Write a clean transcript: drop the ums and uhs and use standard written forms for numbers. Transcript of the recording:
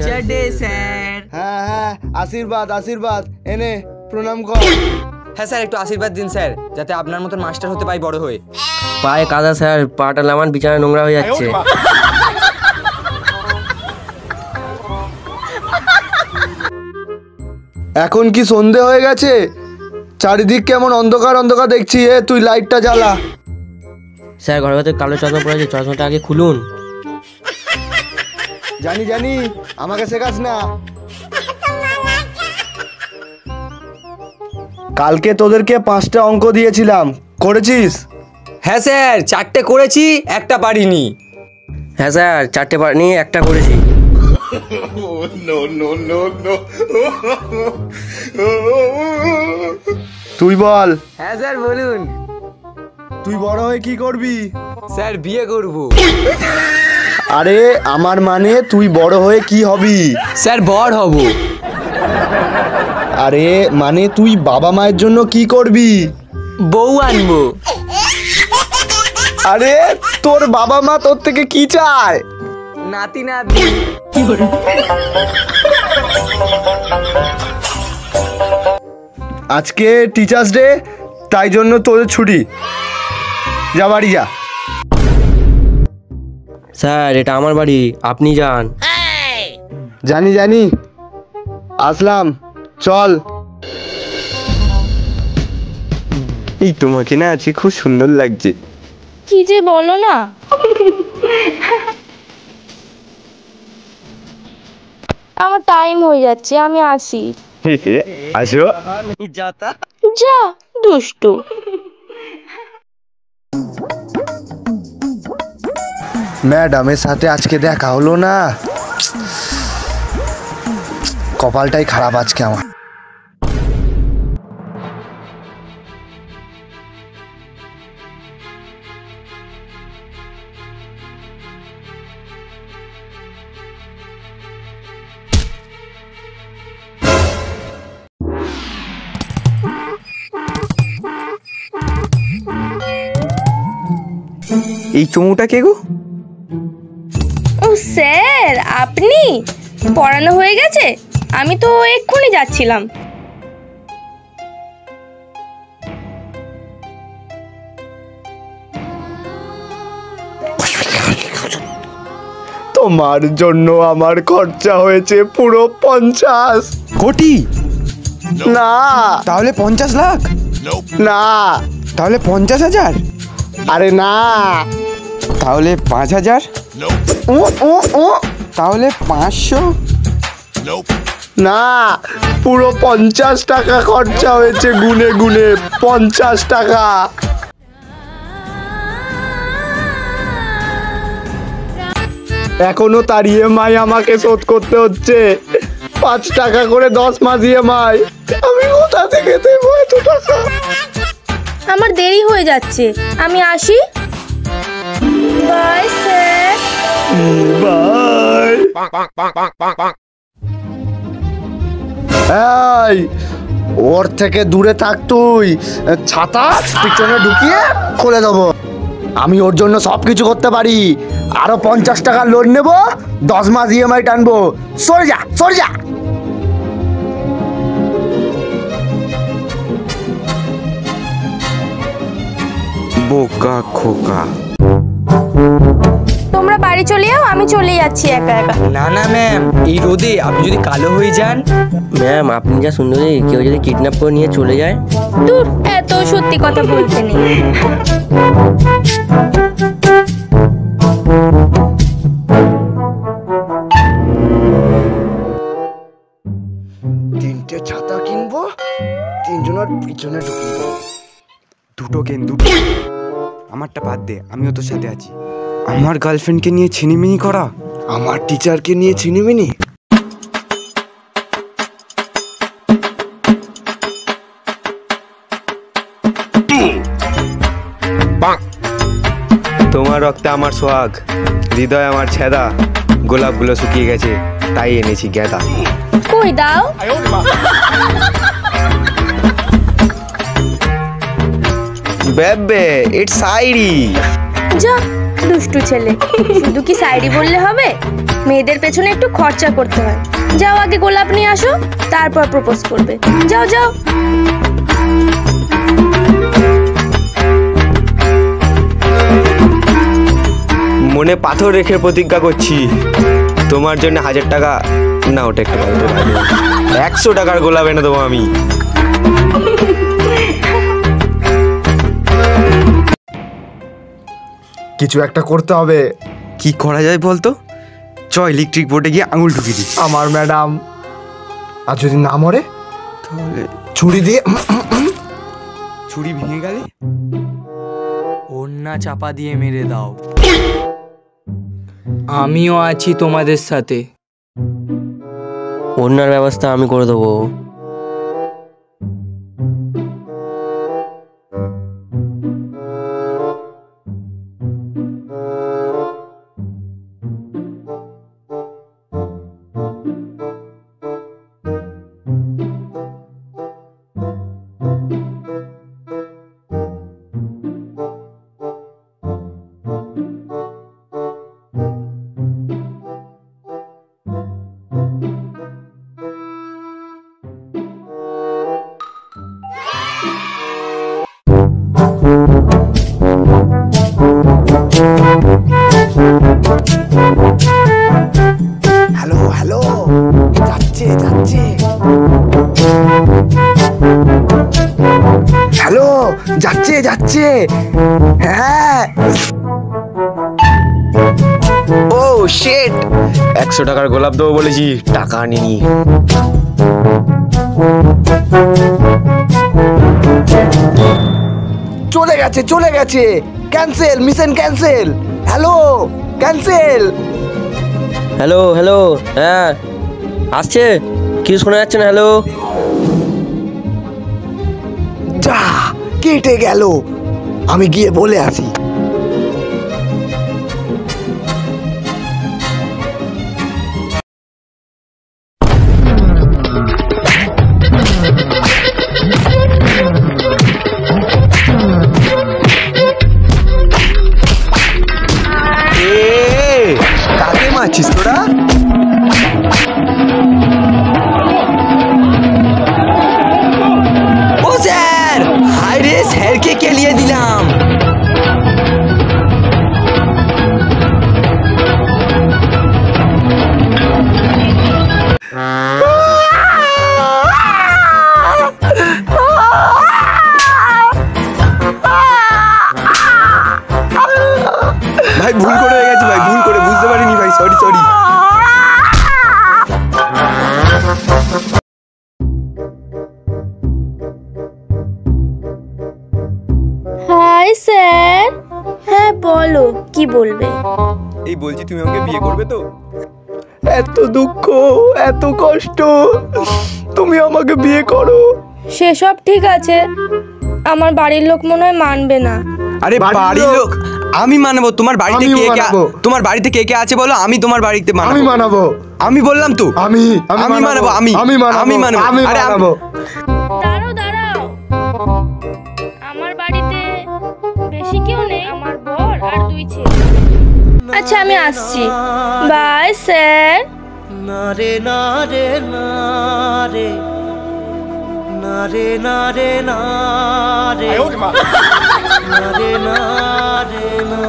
Teacher day sir. হ্যাঁ হ্যাঁ, আশীর্বাদ আশীর্বাদ, এনে প্রণাম কর। হ্যাঁ স্যার, একটু আশীর্বাদ দিন স্যার, যাতে আপনার মতন মাস্টার হতে পারি বড় হয়ে। পায়ে কাদা স্যার, পাটা লামান, বিছানা নোংরা হয়ে যাচ্ছে। এখন কি সন্ধে হয়ে গেছে? চারিদিক কেমন অন্ধকার অন্ধকার দেখছি। তুই লাইটটা জ্বালা। স্যার ঘরের ভেতরে কালো চশমা পড়েছে, চশমাটা আগে খুলুন। জানি জানি, আমাকে শেখাস না। কালকে তোদেরকে 5টা অঙ্ক দিয়েছিলাম, করেছিস? হ্যাঁ স্যার, 4টে করেছি, একটা পারিনি। হ্যাঁ স্যার, 4টে পারিনি, একটা করেছি। তুই বল। হ্যাঁ স্যার বলুন। তুই বড় হয়ে কি করবি? স্যার বিয়ে করব। আরে আমার মানে তুই বড় হয়ে কি হবি? স্যার বড় হব। আরে মানে তুই বাবা মায়ের জন্য কি করবি? বউ আনবো। আরে তোর বাবা মা তোর থেকে কি চায়? নাতি নাতি। আজকে টিচার্স ডে, তাই জন্য তোদের ছুটি। যা বাড়ি যা। স্যার এটা আমার বাড়ি, আপনি যান। জানি জানি, আসলাম, চল। এই তোমাকে না আজকে খুব সুন্দর লাগছে। কি যে বলো না। আমার টাইম হয়ে যাচ্ছে, আমি আসি। আসো। যা দুষ্টু। ম্যাডামের সাথে আজকে দেখা হলো না, কপালটাই খারাপ আজকে আমার। এই চমুটা কে গো? ও স্যার, আপনি? পড়ানো হয়ে গেছে? আমি তো এক্ষুনি যাচ্ছিলাম। তোমার জন্য আমার খরচা হয়েছে পুরো 50 কোটি? না তাহলে 50 লাখ? না, তাহলে 50,000? আরে না, তাহলে 5,000? ও ও ও, তাহলে 500? না, পুরো 50 টাকা খরচা হয়েছে, গুনে গুনে 50 টাকা। এখনো তার ইএমআই আমাকে শোধ করতে হচ্ছে, 5 টাকা করে 10 মাস ইএমআই। আমি কোথা থেকে দেবো এত টাকা? আমার দেরি হয়ে যাচ্ছে, আমি আসি। Bye sir. বাই। এই, ওর থেকে দূরে থাক তুই। ছাতা পিছনে ঢুকিয়ে খুলে দেবো। আমি ওর জন্য সব কিছু করতে পারি। আরো 50 টাকা লোন নেব, 10 মাস ইএমআই টানবো। সরে যা সরে যা। বোকা খোকা। তোমরা বাড়ি চলে যাও, আমি চলে যাচ্ছি একা একা। না না ম্যাম, এই রোদে আপনি যদি কালো হয়ে যান। ম্যাম আপনি যা সুন্দরী, কেউ যদি কিডন্যাপ করে নিয়ে চলে যায়। দূর, এত সত্যি কথা বলতে নেই। তিনটে ছাতা কিনবো, তিনজনের পিছনে ঢুকিয়ে দেবো। দুটো কেন, দুটো। আমারটা বাদ দে, আমিও তোর সাথে আছি। আমার গার্লফ্রেন্ডকে নিয়ে ছিনিমিনি করা, আমার টিচারকে নিয়ে ছিনিমিনি। তোমার রক্তে আমার সোহাগ, হৃদয় আমার ছেদা, গোলাপগুলো শুকিয়ে গেছে, তাই এনেছি গেঁদা। কই দাও। বেবে ইটস সাইরি। যা দুষ্টু ছেলে, শুধু কি সাইরি বললে হবে? মেয়েদের পেছনে একটু খরচা করতে হয়। যাও আগে গোলাপ নিয়ে আসো, তারপর প্রপোজ করবে। যাও যাও। মনে পাথর রেখে প্রতিজ্ঞা করছি, তোমার জন্য 1000 টাকা না, ওটা একটু 100 টাকার গোলাপ এনে দেবো আমি। কিছু একটা করতে হবে। কি করা যায় বলতো? চ ইলেকট্রিক বোর্ডে গিয়ে আঙুল ঢুকিয়ে দিই। আমার ম্যাডাম, আর যদি না মরে তাহলে ছুরি দিয়ে ছুরি ভেঙে গেলে ওড়না চাপা দিয়ে মেরে দাও। আমিও আছি তোমাদের সাথে। ওনার ব্যবস্থা আমি করে দেবো। হ্যালো হ্যালো, যাচ্ছে যাচ্ছে। হ্যালো, যাচ্ছে যাচ্ছে। হ্যাঁ। ও শিট, 100 টাকার গোলাপ দেবো বলেছি, টাকা আনিনি। চলে গেছে চলে গেছে। Cancel, mission cancel. Hello, cancel. Hello hello, হ্যাঁ আসছে, কি শোনা যাচ্ছে না? হ্যালো, যা কেটে গেল। আমি গিয়ে বলে আসি। কাকে মারছিস তোরা? ও স্যার, হাই রে, স্যারকে কেলিয়ে দিলাম। ভাই ভুল করে হয়ে গেছে, ভাই ভুল করে, বুঝতে পারিনি ভাই, সরি সরি। Hi sir. হ্যাঁ বলো, কি বলবে? এই বলছি, তুমি আমাকে বিয়ে করবে তো? এত দুঃখ, এত কষ্ট, তুমি আমাকে বিয়ে করো। সেসব ঠিক আছে, আমার বাড়ির লোক মনে হয় মানবে না। আরে বাড়ির লোক আমি মানবো। তোমার বাড়িতে আমিও কে কে মানাবো। তোমার বাড়িতে কে কে আছে বলো, আমি তোমার বাড়িতে মানাবো। আমি মানাবো। আমি বললাম তো, আমি মানাবো। আমি মানবো। আমি আরে মানাবো। দাঁড়াও দাঁড়াও, আমার বাড়িতে বেশি কেউ নেই, আমার বর আর 2 ছেলে। আচ্ছা আমি আসছি, বাই স্যার। নারে নারে নারে নারে নারে নারে নারে নারে না